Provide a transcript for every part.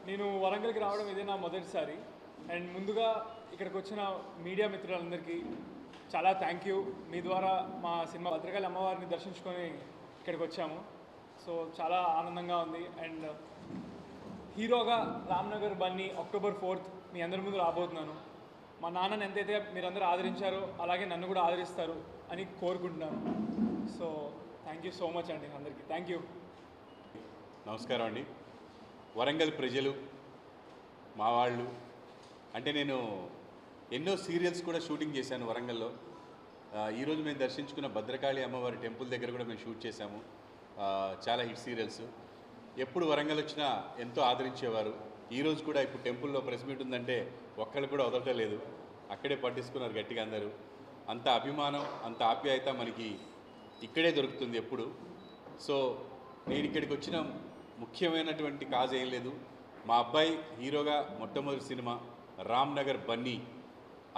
నేను వరంగల్కి రావడం ఇదే నా మొదటిసారి. అండ్ ముందుగా ఇక్కడికి వచ్చిన మీడియా మిత్రులందరికీ చాలా థ్యాంక్ యూ. మీ ద్వారా మా సినిమా భద్రకాళి అమ్మవారిని దర్శించుకొని ఇక్కడికి వచ్చాము. సో చాలా ఆనందంగా ఉంది. అండ్ హీరోగా రామ్నగర్ బన్నీ October 4th మీ అందరి ముందు రాబోతున్నాను. మా నాన్నని ఎంతైతే మీరందరూ ఆదరించారో అలాగే నన్ను కూడా ఆదరిస్తారు అని కోరుకుంటున్నాను. So thank you so much అండి అందరికీ. Thank you. నమస్కారం అండి. వరంగల్ ప్రజలు, మా వాళ్ళు, అంటే నేను ఎన్నో సీరియల్స్ కూడా షూటింగ్ చేశాను వరంగల్లో. ఈరోజు మేము దర్శించుకున్న భద్రకాళి అమ్మవారి టెంపుల్ దగ్గర కూడా మేము షూట్ చేశాము. చాలా హిట్ సీరియల్స్. ఎప్పుడు వరంగల్ వచ్చినా ఎంతో ఆదరించేవారు. ఈరోజు కూడా ఇప్పుడు టెంపుల్లో ప్రెస్ మీట్ ఉందంటే ఒక్కళ్ళు కూడా వదలటలేదు. అక్కడే పట్టించుకున్నారు గట్టిగా అందరూ. అంత అభిమానం, అంత ఆప్యాయత మనకి ఇక్కడే దొరుకుతుంది ఎప్పుడు. సో నేను ఇక్కడికి వచ్చిన ముఖ్యమైనటువంటి కాజ్ ఏం లేదు. మా అబ్బాయి హీరోగా మొట్టమొదటి cinema Ramnagar Bunny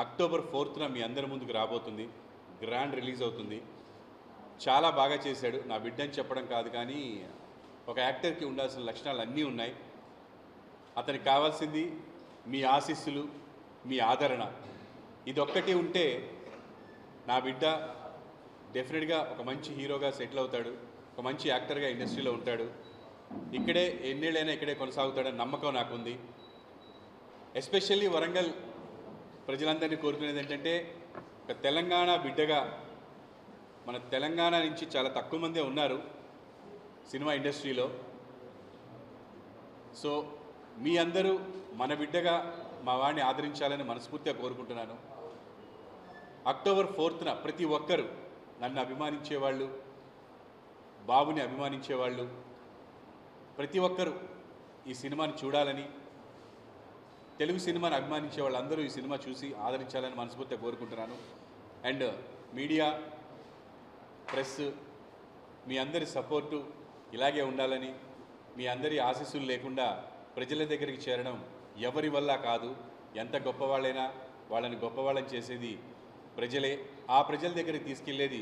October 4th మీ అందరి ముందుకు రాబోతుంది. గ్రాండ్ రిలీజ్ అవుతుంది. చాలా బాగా చేశాడు. నా బిడ్డని చెప్పడం కాదు, కానీ ఒక యాక్టర్కి ఉండాల్సిన లక్షణాలు అన్నీ ఉన్నాయి. అతనికి కావాల్సింది మీ ఆశీస్సులు, మీ ఆదరణ. ఇదొక్కటి ఉంటే నా బిడ్డ డెఫినెట్గా ఒక మంచి హీరోగా సెటిల్ అవుతాడు, ఒక మంచి యాక్టర్గా ఇండస్ట్రీలో ఉంటాడు. ఇక్కడే ఎన్నేళ్ళైనా ఇక్కడే కొనసాగుతాడని నమ్మకం నాకుంది. ఎస్పెషల్లీ వరంగల్ ప్రజలందరినీ కోరుకునేది ఏంటంటే, ఒక తెలంగాణ బిడ్డగా, మన తెలంగాణ నుంచి చాలా తక్కువ మందే ఉన్నారు సినిమా ఇండస్ట్రీలో. సో మీ అందరూ మన బిడ్డగా మా వాడిని ఆదరించాలని మనస్ఫూర్తిగా కోరుకుంటున్నాను. October 4th ప్రతి ఒక్కరూ నన్ను అభిమానించేవాళ్ళు, బాబుని అభిమానించేవాళ్ళు, ప్రతి ఒక్కరూ ఈ సినిమాని చూడాలని, తెలుగు సినిమాని అభిమానించే వాళ్ళందరూ ఈ సినిమా చూసి ఆదరించాలని మనస్ఫూర్తిగా కోరుకుంటున్నాను. అండ్ మీడియా, ప్రెస్, మీ అందరి సపోర్టు ఇలాగే ఉండాలని, మీ అందరి ఆశీస్సులు లేకుండా ప్రజల దగ్గరికి చేరడం ఎవరి వల్ల కాదు. ఎంత గొప్పవాళ్ళైనా వాళ్ళని గొప్పవాళ్ళని చేసేది ప్రజలే. ఆ ప్రజల దగ్గరికి తీసుకెళ్లేది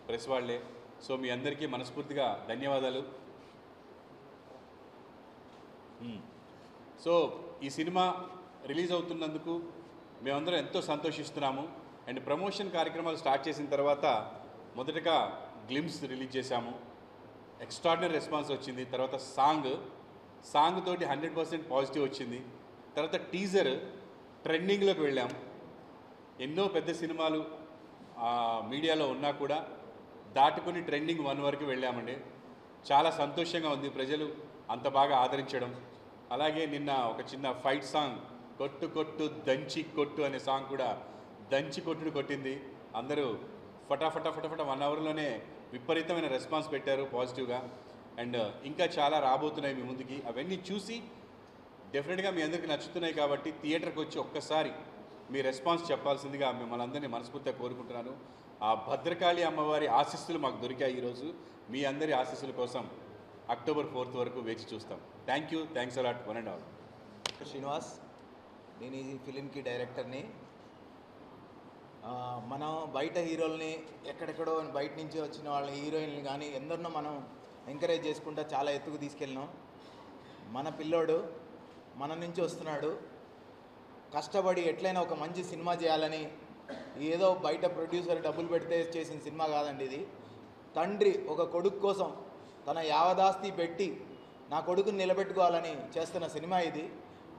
ప్రెస్ వాళ్ళే. సో మీ అందరికీ మనస్ఫూర్తిగా ధన్యవాదాలు. సో ఈ సినిమా రిలీజ్ అవుతున్నందుకు మేమందరం ఎంతో సంతోషిస్తున్నాము. అండ్ ప్రమోషన్ కార్యక్రమాలు స్టార్ట్ చేసిన తర్వాత మొదటగా గ్లిమ్స్ రిలీజ్ చేశాము. ఎక్స్ట్రాడినరీ రెస్పాన్స్ వచ్చింది. తర్వాత సాంగ్ తోటి 100% పాజిటివ్ వచ్చింది. తర్వాత టీజర్ ట్రెండింగ్లోకి వెళ్ళాం. ఎన్నో పెద్ద సినిమాలు మీడియాలో ఉన్నా కూడా దాటుకుని ట్రెండింగ్ 1 వరకు వెళ్ళామండి. చాలా సంతోషంగా ఉంది ప్రజలు అంత బాగా ఆదరించడం. అలాగే నిన్న ఒక చిన్న ఫైట్ సాంగ్ కొట్టు కొట్టు దంచి కొట్టు అనే సాంగ్ కూడా దంచి కొట్టుడు కొట్టింది. అందరూ ఫటాఫట 1 అవర్లోనే విపరీతమైన రెస్పాన్స్ పెట్టారు పాజిటివ్గా. అండ్ ఇంకా చాలా రాబోతున్నాయి మీ ముందుకి. అవన్నీ చూసి డెఫినెట్గా మీ అందరికీ నచ్చుతున్నాయి కాబట్టి థియేటర్కి వచ్చి ఒక్కసారి మీ రెస్పాన్స్ చెప్పాల్సిందిగా మిమ్మల్ని అందరినీ మనస్ఫూర్తిగా కోరుకుంటున్నాను. ఆ భద్రకాళి అమ్మవారి ఆశీస్సులు మాకు దొరికాయి ఈరోజు. మీ అందరి ఆశీస్సుల కోసం October 4th వరకు వేచి చూస్తాం. Thank you. Thanks a lot. 1 and all. Srinivas, నేను ఈ ఫిలింకి డైరెక్టర్ని. మనం బయట హీరోల్ని ఎక్కడెక్కడో బయట నుంచి వచ్చిన వాళ్ళ హీరోయిన్లు కానీ ఎందరినో మనం ఎంకరేజ్ చేసుకుంటా చాలా ఎత్తుకు తీసుకెళ్ళినాం. మన పిల్లోడు మన నుంచి వస్తున్నాడు, కష్టపడి ఎట్లయినా ఒక మంచి సినిమా చేయాలని, ఏదో బయట ప్రొడ్యూసర్ డబ్బులు పెడితే చేసిన సినిమా కాదండి ఇది. తండ్రి ఒక కొడుకు కోసం తన యావదాస్తి పెట్టి నా కొడుకుని నిలబెట్టుకోవాలని చేస్తున్న సినిమా ఇది.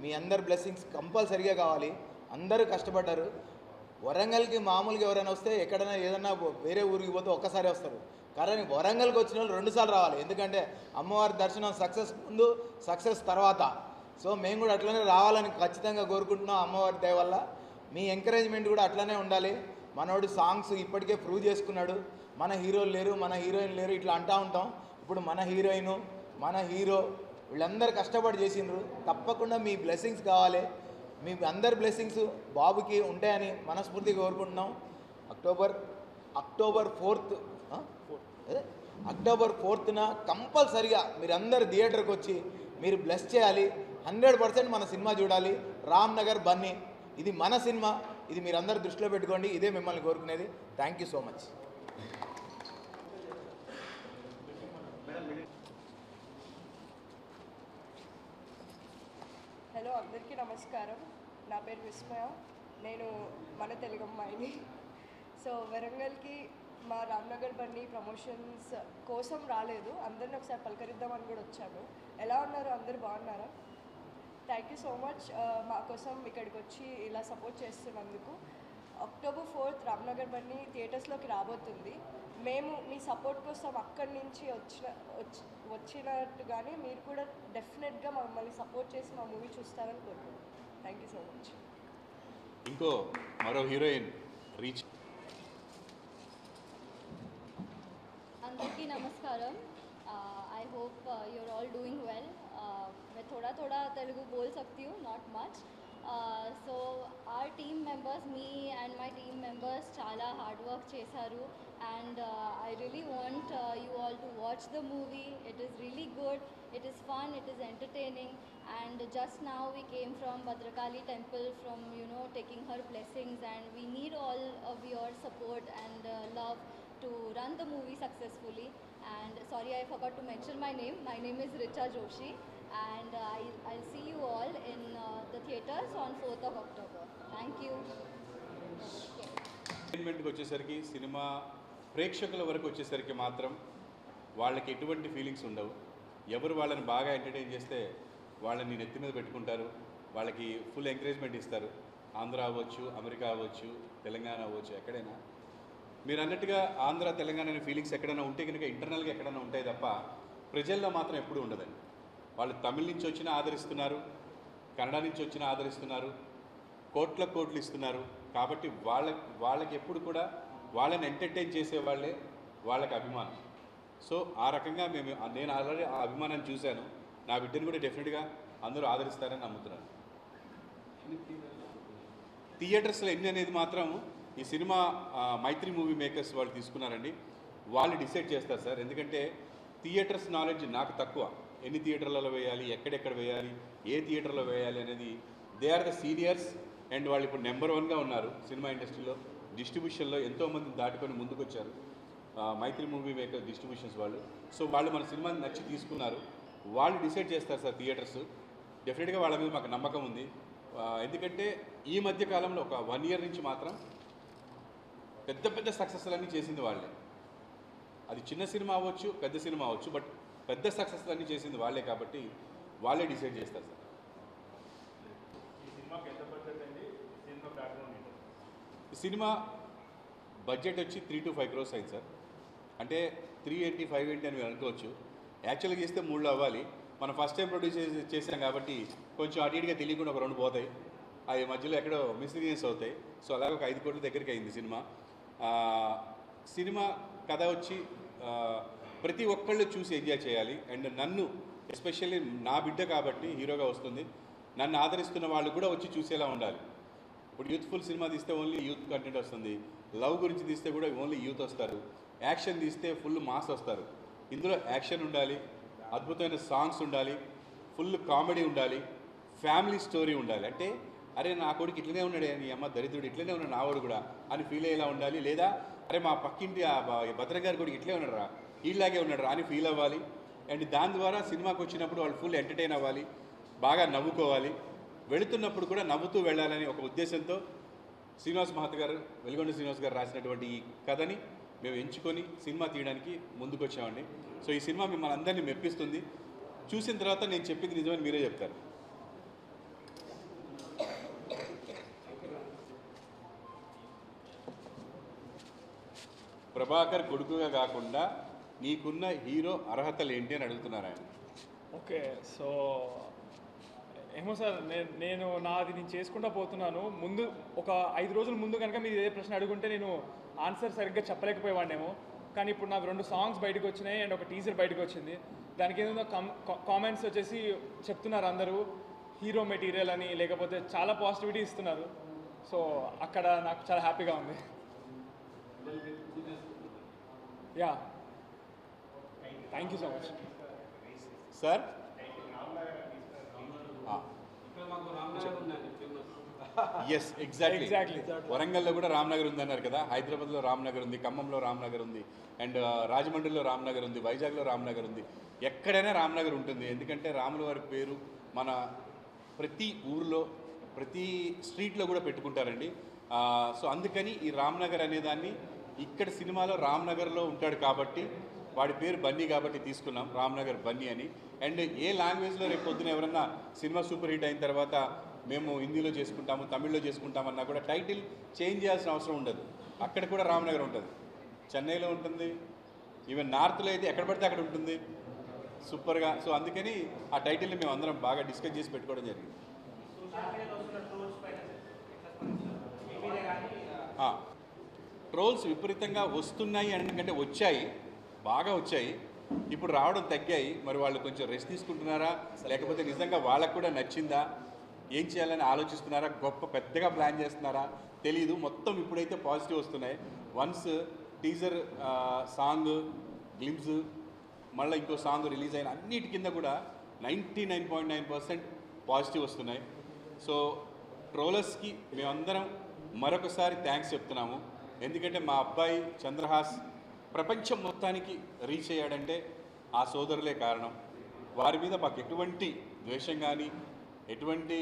మీ అందరి బ్లెస్సింగ్స్ కంపల్సరిగా కావాలి. అందరూ కష్టపడ్డారు. వరంగల్కి మామూలుగా ఎవరైనా వస్తే ఎక్కడైనా ఏదైనా వేరే ఊరికి పోతే ఒక్కసారి వస్తారు, కానీ వరంగల్కి వచ్చిన వాళ్ళు 2 సార్లు రావాలి. ఎందుకంటే అమ్మవారి దర్శనం సక్సెస్ ముందు, సక్సెస్ తర్వాత. సో మేము కూడా అట్లనే రావాలని ఖచ్చితంగా కోరుకుంటున్నాం. అమ్మవారి దయ వల్ల మీ ఎంకరేజ్మెంట్ కూడా అట్లనే ఉండాలి. మనోడు సాంగ్స్ ఇప్పటికే ప్రూవ్ చేసుకున్నాడు. మన హీరోలు లేరు, మన హీరోయిన్ లేరు ఇట్లా అంటూ ఉంటాం. ఇప్పుడు మన హీరోయిన్, మన హీరో వీళ్ళందరూ కష్టపడి చేసిండ్రు. తప్పకుండా మీ బ్లెస్సింగ్స్ కావాలి. మీ అందరి బ్లెస్సింగ్స్ బాబుకి ఉంటాయని మనస్ఫూర్తిగా కోరుకుంటున్నాం. అక్టోబర్ 4న కంపల్సరిగా మీరందరు థియేటర్కి వచ్చి మీరు బ్లెస్ చేయాలి. 100% మన సినిమా చూడాలి. రామ్ నగర్ బన్నీ ఇది మన సినిమా. ఇది మీరందరూ దృష్టిలో పెట్టుకోండి. ఇదే మిమ్మల్ని కోరుకునేది. Thank you so much. Hello, అందరికీ నమస్కారం. నా పేరు విస్మయ. నేను మన తెలుగు అమ్మాయిని. సో వరంగల్కి మా రామ్నగర్ బన్నీ ప్రమోషన్స్ కోసం రాలేదు, అందరిని ఒకసారి పలకరిద్దామని కూడా వచ్చాను. ఎలా ఉన్నారు? అందరూ బాగున్నారా? థ్యాంక్ యూ సో మచ్ మా కోసం ఇక్కడికి వచ్చి ఇలా సపోర్ట్ చేస్తున్నందుకు. అక్టోబర్ 4th రామ్నగర్ బన్నీ థియేటర్స్లోకి రాబోతుంది. మేము మీ సపోర్ట్ కోసం అక్కడి నుంచి వచ్చినట్టుగానే మీరు కూడా డెఫినెట్గా మమ్మల్ని సపోర్ట్ చేసి మా మూవీ చూస్తారని కోరుకుంటున్నాను. Thank you so much. ఇంకో మరో హీరోయిన్ రీచ్. అందరికీ నమస్కారం. I hope you are all doing well. मैं थोड़ा थोड़ा तेलुगु बोल सकती हूँ, not much. So our team members, me and my team members చాలా హార్డ్ వర్క్ చేశారు. And I really want you all to watch the movie. It is really good, it is fun, it is entertaining. And just now we came from Bhadrakali temple from taking her blessings, and we need all of your support and love to run the movie successfully. And sorry, I forgot to mention my name. My name is Richa Joshi, and I'll see you all in the theatres on 4th of October. Thank you. ఎంటర్టైన్మెంట్కి వచ్చేసరికి, cinema ప్రేక్షకుల వరకు వచ్చేసరికి మాత్రం వాళ్ళకి ఎటువంటి feelings ఉండవు. ఎవరు వాళ్ళని బాగా ఎంటర్టైన్ చేస్తే వాళ్ళని నెత్తి మీద పెట్టుకుంటారు, వాళ్ళకి ఫుల్ ఎంకరేజ్మెంట్ ఇస్తారు. ఆంధ్ర అవ్వచ్చు, అమెరికా అవ్వచ్చు, తెలంగాణ అవ్వచ్చు, ఎక్కడైనా మీరు అన్నట్టుగా ఆంధ్ర తెలంగాణ అనే ఫీలింగ్స్ ఎక్కడైనా ఉంటే కనుక ఇంటర్నల్గా ఎక్కడైనా ఉంటాయి తప్ప ప్రజల్లో మాత్రం ఎప్పుడూ ఉండదండి. వాళ్ళు తమిళ నుంచి వచ్చినా ఆదరిస్తున్నారు, కన్నడ నుంచి వచ్చినా ఆదరిస్తున్నారు, కోట్లు ఇస్తున్నారు. కాబట్టి వాళ్ళకి ఎప్పుడు కూడా వాళ్ళని ఎంటర్టైన్ చేసే వాళ్ళే వాళ్ళకి అభిమానం. సో ఆ రకంగా నేను ఆల్రెడీ ఆ అభిమానాన్ని చూశాను. నా బిడ్డను కూడా డెఫినెట్గా అందరూ ఆదరిస్తారని నమ్ముతున్నాను. థియేటర్స్లో ఎన్ని అనేది మాత్రం ఈ సినిమా మైత్రి మూవీ మేకర్స్ వాళ్ళు తీసుకున్నారండి. వాళ్ళు డిసైడ్ చేస్తారు సార్. ఎందుకంటే థియేటర్స్ నాలెడ్జ్ నాకు తక్కువ. ఎన్ని థియేటర్లలో వేయాలి, ఎక్కడెక్కడ వేయాలి, ఏ థియేటర్లో వేయాలి అనేది they are the seniors. And వాళ్ళు ఇప్పుడు నెంబర్ 1గా ఉన్నారు సినిమా ఇండస్ట్రీలో. డిస్ట్రిబ్యూషన్లో ఎంతోమందిని దాటుకొని ముందుకు వచ్చారు మైత్రి మూవీ మేకర్ డిస్ట్రిబ్యూషన్స్ వాళ్ళు. సో వాళ్ళు మన సినిమాని నచ్చి తీసుకున్నారు. వాళ్ళు డిసైడ్ చేస్తారు సార్ థియేటర్స్. డెఫినెట్గా వాళ్ళ మీద మాకు నమ్మకం ఉంది. ఎందుకంటే ఈ మధ్య కాలంలో ఒక 1 year నుంచి మాత్రం పెద్ద సక్సెస్లన్నీ చేసింది వాళ్ళే. అది చిన్న సినిమా అవ్వచ్చు, పెద్ద సినిమా అవ్వచ్చు, బట్ పెద్ద సక్సెస్లన్నీ చేసింది వాళ్ళే. కాబట్టి వాళ్ళే డిసైడ్ చేస్తారు సార్. ఈ సినిమా బడ్జెట్ వచ్చి 3 to 5 crores అయింది సార్. అంటే 380, 580 అని మీరు అనుకోవచ్చు. యాక్చువల్గా చేస్తే 3 అవ్వాలి. మనం ఫస్ట్ టైం ప్రొడ్యూస్ చేసాం కాబట్టి కొంచెం అటు ఇటుగా తెలియకుండా ఒక 2 పోతాయి. అవి మధ్యలో ఎక్కడో మిస్లీనియన్స్ అవుతాయి. సో అలాగే ఒక 5 కోట్ల దగ్గరికి అయింది సినిమా. సినిమా కథ వచ్చి ప్రతి ఒక్కళ్ళు చూసి ఎంజాయ్ చేయాలి. అండ్ నన్ను ఎస్పెషల్లీ నా బిడ్డ కాబట్టి హీరోగా వస్తుంది, నన్ను ఆదరిస్తున్న వాళ్ళు కూడా వచ్చి చూసేలా ఉండాలి. ఇప్పుడు యూత్ఫుల్ సినిమా తీస్తే ఓన్లీ యూత్ కంటెంట్ వస్తుంది, లవ్ గురించి తీస్తే కూడా ఓన్లీ యూత్ వస్తారు, యాక్షన్ తీస్తే ఫుల్ మాస్ వస్తారు. ఇందులో యాక్షన్ ఉండాలి, అద్భుతమైన సాంగ్స్ ఉండాలి, ఫుల్ కామెడీ ఉండాలి, ఫ్యామిలీ స్టోరీ ఉండాలి. అంటే అరే నా కొడుకు ఇట్లనే ఉన్నాడే నీ అమ్మ దరిద్రుడు ఇట్లనే ఉన్నాడు నా వాడు కూడా అని ఫీల్ అయ్యేలా ఉండాలి. లేదా అరే మా పక్కింటి భద్ర గారి కొడుకు ఇట్లే ఉన్నాడు రా వీళ్ళలాగే ఉన్నాడు రా అని ఫీల్ అవ్వాలి. అండ్ దాని ద్వారా సినిమాకి వచ్చినప్పుడు వాళ్ళు ఫుల్ ఎంటర్టైన్ అవ్వాలి, బాగా నవ్వుకోవాలి, వెళుతున్నప్పుడు కూడా నవ్వుతూ వెళ్ళాలని ఒక ఉద్దేశంతో శ్రీనివాస్ మహత్ గారు, వెలుగొండ శ్రీనివాస్ గారు రాసినటువంటి ఈ కథని మేము ఎంచుకొని సినిమా తీయడానికి ముందుకు వచ్చామండి. సో ఈ సినిమా మిమ్మల్ని అందరినీ మెప్పిస్తుంది. చూసిన తర్వాత నేను చెప్పింది నిజమని మీరే చెప్తారు. ప్రభాకర్ కొడుకుగా కాకుండా నీకున్న హీరో అర్హతలు ఏంటి అని అడుగుతున్నారు ఆయన. ఓకే, సో ఏమో సార్, నేను నేను చేసుకుంటూ పోతున్నాను. ముందు ఒక 5 రోజుల ముందు కనుక మీరు ఏ ప్రశ్న అడుగుంటే నేను ఆన్సర్ సరిగ్గా చెప్పలేకపోయేవాడినేమో. కానీ ఇప్పుడు నాకు 2 సాంగ్స్ బయటకు వచ్చినాయి అండ్ ఒక టీజర్ బయటకు వచ్చింది. దానికి ఏదో కామెంట్స్ వచ్చేసి చెప్తున్నారు అందరూ హీరో మెటీరియల్ అని, లేకపోతే చాలా పాజిటివిటీ ఇస్తున్నారు. సో అక్కడ నాకు చాలా హ్యాపీగా ఉంది. Yeah, thank you so much sir. Yes, exactly. వరంగల్లో కూడా రామ్నగర్ ఉంది అన్నారు కదా. హైదరాబాద్లో రామ్నగర్ ఉంది, ఖమ్మంలో రామ్నగర్ ఉంది, అండ్ రాజమండ్రిలో రామ్నగర్ ఉంది, వైజాగ్లో రామ్నగర్ ఉంది. ఎక్కడైనా రామ్నగర్ ఉంటుంది. ఎందుకంటే రాముల వారి పేరు మన ప్రతి ఊరిలో ప్రతి స్ట్రీట్లో కూడా పెట్టుకుంటారండి. సో అందుకని ఈ రామ్నగర్ అనేదాన్ని ఇక్కడ సినిమాలో రామ్నగర్లో ఉంటాడు కాబట్టి వాడి పేరు బన్నీ కాబట్టి తీసుకున్నాం రామ్నగర్ బన్నీ అని. అండ్ ఏ లాంగ్వేజ్లో రేపు పొద్దున ఎవరన్నా సినిమా సూపర్ హిట్ అయిన తర్వాత మేము హిందీలో చేసుకుంటాము, తమిళ్లో చేసుకుంటామన్నా కూడా టైటిల్ చేంజ్ చేయాల్సిన అవసరం ఉండదు. అక్కడ కూడా రామ్నగర్ ఉంటుంది, చెన్నైలో ఉంటుంది, ఈవెన్ నార్త్లో అయితే ఎక్కడ పడితే అక్కడ ఉంటుంది సూపర్గా. సో అందుకని ఆ టైటిల్ని మేము అందరం బాగా డిస్కస్ చేసి పెట్టుకోవడం జరిగింది. ట్రోల్స్ విపరీతంగా వస్తున్నాయి ఎందుకంటే వచ్చాయి, బాగా వచ్చాయి. ఇప్పుడు రావడం తగ్గాయి. మరి వాళ్ళు కొంచెం రెస్ట్ తీసుకుంటున్నారా, లేకపోతే నిజంగా వాళ్ళకు కూడా నచ్చిందా, ఏం చేయాలని ఆలోచిస్తున్నారా, గొప్ప పెద్దగా ప్లాన్ చేస్తున్నారా తెలీదు. మొత్తం ఇప్పుడైతే పాజిటివ్ వస్తున్నాయి. వన్స్ టీజర్ సాంగ్ గ్లిమ్స్ మళ్ళీ ఇంకో సాంగ్ రిలీజ్ అయిన అన్నిటి కింద కూడా 99.9% పాజిటివ్ వస్తున్నాయి. సో ట్రోలర్స్కి మేమందరం మరొకసారి థ్యాంక్స్ చెప్తున్నాము. ఎందుకంటే మా అబ్బాయి చంద్రహాస్ ప్రపంచం మొత్తానికి రీచ్ అయ్యాడంటే ఆ సోదరులే కారణం. వారి మీద మాకు ఎటువంటి ద్వేషం కానీ ఎటువంటి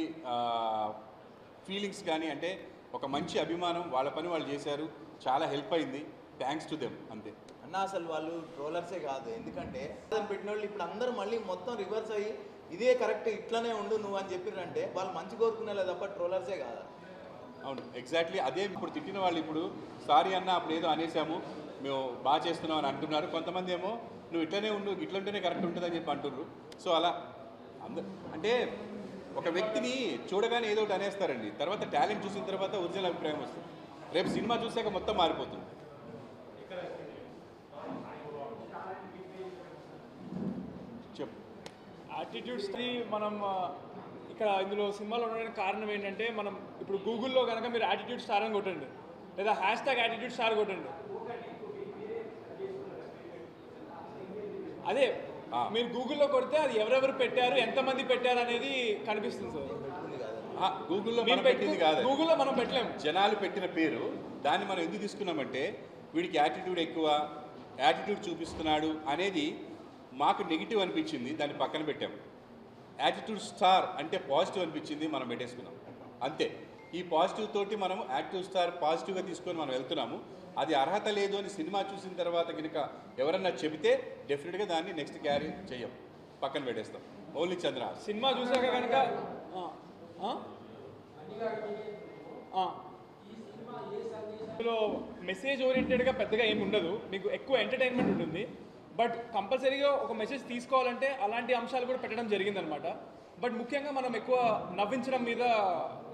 ఫీలింగ్స్ కానీ, అంటే ఒక మంచి అభిమానం, వాళ్ళ పని వాళ్ళు చేశారు, చాలా హెల్ప్ అయింది. థ్యాంక్స్ టు దెమ్ అంతే అన్న. అసలు వాళ్ళు ట్రోలర్సే కాదు, ఎందుకంటే పెట్టిన వాళ్ళు ఇప్పుడు అందరూ మళ్ళీ మొత్తం రివర్స్ అయ్యి ఇదే కరెక్ట్ ఇట్లనే ఉండు నువ్వు అని చెప్పిరంటే వాళ్ళు మంచి కోరుకునేలే తప్ప ట్రోలర్సే కాదు. అవును, ఎగ్జాక్ట్లీ. అదే ఇప్పుడు తిట్టిన వాళ్ళు ఇప్పుడు సారీ అన్న అప్పుడు ఏదో అనేసాము మేము బాగా చేస్తున్నాం అని అంటున్నారు. కొంతమంది ఏమో నువ్వు ఇట్లనే ఉండు, ఇట్లుంటేనే కరెక్ట్ ఉంటుందని చెప్పి అంటున్నారు. సో అలా అంటే ఒక వ్యక్తిని చూడగానే ఏదో ఒకటి అనేస్తారండి, తర్వాత టాలెంట్ చూసిన తర్వాత ఒరిజినల్ అభిప్రాయం వస్తుంది. రేపు సినిమా చూసాక మొత్తం మారిపోతుంది. చెప్పు. యాటిట్యూడ్స్ని మనం ఇక్కడ ఇందులో సినిమాలో ఉండడానికి కారణం ఏంటంటే, మనం ఇప్పుడు గూగుల్లో కనుక మీరు యాటిట్యూడ్ స్టార్ అని కొట్టండి, లేదా హ్యాష్ట్యాగ్ యాటిట్యూడ్ స్టార్ కొట్టండి, అదే మీరు గూగుల్లో కొడితే అది ఎవరెవరు పెట్టారు, ఎంతమంది పెట్టారు అనేది కనిపిస్తుంది సార్. గూగుల్లో మనం పెట్టింది కాదు, గూగుల్లో మనం పెట్టలేము. జనాలు పెట్టిన పేరు. దాన్ని మనం ఎందుకు తీసుకున్నామంటే వీడికి యాటిట్యూడ్ ఎక్కువ, యాటిట్యూడ్ చూపిస్తున్నాడు అనేది మాకు నెగిటివ్ అనిపించింది, దాన్ని పక్కన పెట్టాము. యాటిట్యూడ్ స్టార్ అంటే పాజిటివ్ అనిపించింది, మనం పెట్టేసుకున్నాం అంతే. ఈ పాజిటివ్ తోటి మనం యాటిట్యూడ్ స్టార్ పాజిటివ్గా తీసుకొని మనం వెళ్తున్నాము. అది అర్హత లేదు అని సినిమా చూసిన తర్వాత కనుక ఎవరన్నా చెబితే డెఫినెట్గా దాన్ని నెక్స్ట్ క్యారీ చెయ్యం, పక్కన పెట్టేస్తాం. ఓన్లీ చంద్ర సినిమా చూసాక కనుక ఇందులో మెసేజ్ ఓరియంటెడ్గా పెద్దగా ఏమి ఉండదు, మీకు ఎక్కువ ఎంటర్టైన్మెంట్ ఉంటుంది. బట్ కంపల్సరీగా ఒక మెసేజ్ తీసుకోవాలంటే అలాంటి అంశాలు కూడా పెట్టడం జరిగిందనమాట. బట్ ముఖ్యంగా మనం ఎక్కువ నవ్వించడం మీద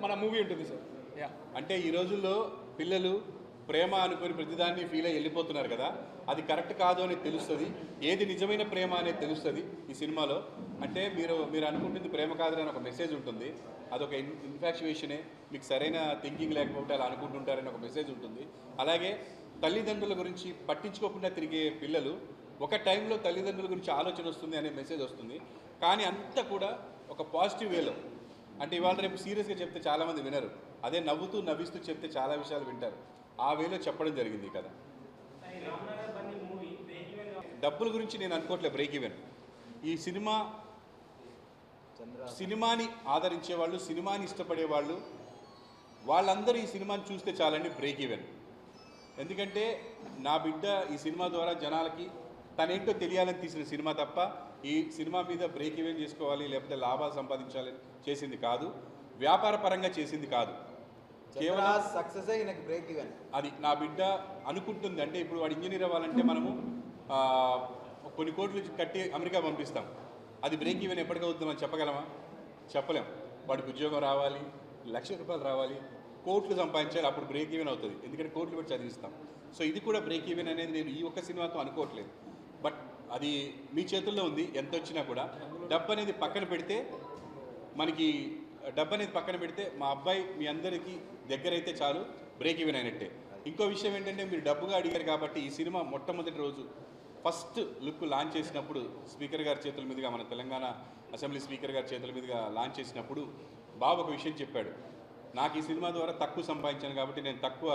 మన మూవీ ఉంటుంది సార్. యా, అంటే ఈ రోజుల్లో పిల్లలు ప్రేమ అనుకుని ప్రతిదాన్ని ఫీల్ అయ్యి వెళ్ళిపోతున్నారు కదా, అది కరెక్ట్ కాదు అని తెలుస్తుంది. ఏది నిజమైన ప్రేమ అనేది తెలుస్తుంది ఈ సినిమాలో. అంటే మీరు అనుకుంటుంది ప్రేమ కాదని ఒక మెసేజ్ ఉంటుంది, అదొక ఇన్ఫాక్చువేషనే, మీకు సరైన థింకింగ్ లేకపోతే అలా అనుకుంటుంటారని ఒక మెసేజ్ ఉంటుంది. అలాగే తల్లిదండ్రుల గురించి పట్టించుకోకుండా తిరిగే పిల్లలు ఒక టైంలో తల్లిదండ్రుల గురించి ఆలోచన వస్తుంది అనే మెసేజ్ వస్తుంది. కానీ అంతా కూడా ఒక పాజిటివ్ వేలో అంటే ఇవాళ రేపు సీరియస్గా చెప్తే చాలామంది వినరు, అదే నవ్వుతూ నవ్విస్తూ చెప్తే చాలా విషయాలు వింటారు. ఆ వేలో చెప్పడం జరిగింది కదా. డబ్బుల గురించి నేను అనుకోవట్లేదు, బ్రేక్ ఈవెన్. ఈ సినిమాని ఆదరించే వాళ్ళు, సినిమాని ఇష్టపడే వాళ్ళు, వాళ్ళందరూ ఈ సినిమాని చూస్తే చాలండి బ్రేక్ ఈవెన్. ఎందుకంటే నా బిడ్డ ఈ సినిమా ద్వారా జనాలకి తనేంటో తెలియాలని తీసిన సినిమా తప్ప ఈ సినిమా మీద బ్రేక్ ఈవెన్ చేసుకోవాలి లేకపోతే లాభాలు సంపాదించాలని చేసింది కాదు, వ్యాపార పరంగా చేసింది కాదు. కేవలం సక్సెస్ బ్రేక్ ఈవెన్. అది నా బిడ్డ అనుకుంటుంది. అంటే ఇప్పుడు వాడు ఇంజనీర్ అవ్వాలంటే మనము కొన్ని కోట్లు కట్టి అమెరికా పంపిస్తాం. అది బ్రేక్ ఈవెన్ ఎప్పటికవుతుందని చెప్పగలమా? చెప్పలేం. వాడికి ఉద్యోగం రావాలి, ₹1,00,000 రావాలి, కోట్లు సంపాదించాలి, అప్పుడు బ్రేక్ ఈవెన్ అవుతుంది. ఎందుకంటే కోట్లు పెట్టి చదివిస్తాం. సో ఇది కూడా బ్రేక్ ఈవెన్ అనేది నేను ఈ ఒక్క సినిమాతో అనుకోవట్లేదు. బట్ అది మీ చేతుల్లో ఉంది. ఎంత వచ్చినా కూడా డబ్బు అనేది పక్కన పెడితే మా అబ్బాయి మీ అందరికీ దగ్గరైతే చాలు, బ్రేక్ ఈవెన్ అయినట్టే. ఇంకో విషయం ఏంటంటే మీరు డబ్బుగా అడిగారు కాబట్టి ఈ సినిమా మొట్టమొదటి రోజు ఫస్ట్ లుక్ లాంచ్ చేసినప్పుడు స్పీకర్ గారి చేతుల మీదుగా, మన తెలంగాణ అసెంబ్లీ స్పీకర్ గారి చేతుల మీదుగా లాంచ్ చేసినప్పుడు బాబు ఒక విషయం చెప్పాడు, నాకు ఈ సినిమా ద్వారా తక్కువ సంపాదించాను కాబట్టి నేను తక్కువ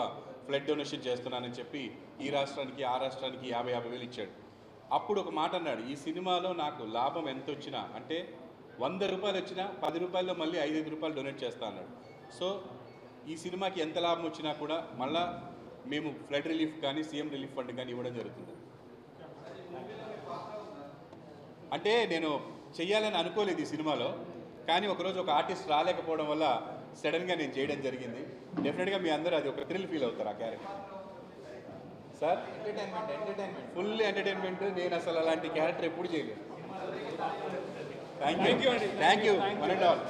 ఫ్లడ్ డొనేషన్ చేస్తున్నానని చెప్పి ఈ రాష్ట్రానికి ఆ రాష్ట్రానికి 50,000 వేలు ఇచ్చాడు. అప్పుడు ఒక మాట అన్నాడు, ఈ సినిమాలో నాకు లాభం ఎంత వచ్చినా, అంటే ₹100 వచ్చినా ₹10 మళ్ళీ ₹5 డొనేట్ చేస్తా అన్నాడు. సో ఈ సినిమాకి ఎంత లాభం వచ్చినా కూడా మళ్ళా మేము ఫ్లడ్ రిలీఫ్ కానీ సీఎం రిలీఫ్ ఫండ్ కానీ ఇవ్వడం జరుగుతుంది. అంటే నేను చెయ్యాలని అనుకోలేదు ఈ సినిమాలో, కానీ ఒకరోజు ఒక ఆర్టిస్ట్ రాలేకపోవడం వల్ల సడన్గా నేను చేయడం జరిగింది. డెఫినెట్గా మీ అందరూ అది ఒక థ్రిల్ ఫీల్ అవుతారు ఆ character. Sir entertainment full entertainment. నేను అసలు అలాంటి క్యారెక్టర్ ఎప్పుడు చేయలేదు. థ్యాంక్ యూ అండి. Thank you one and all.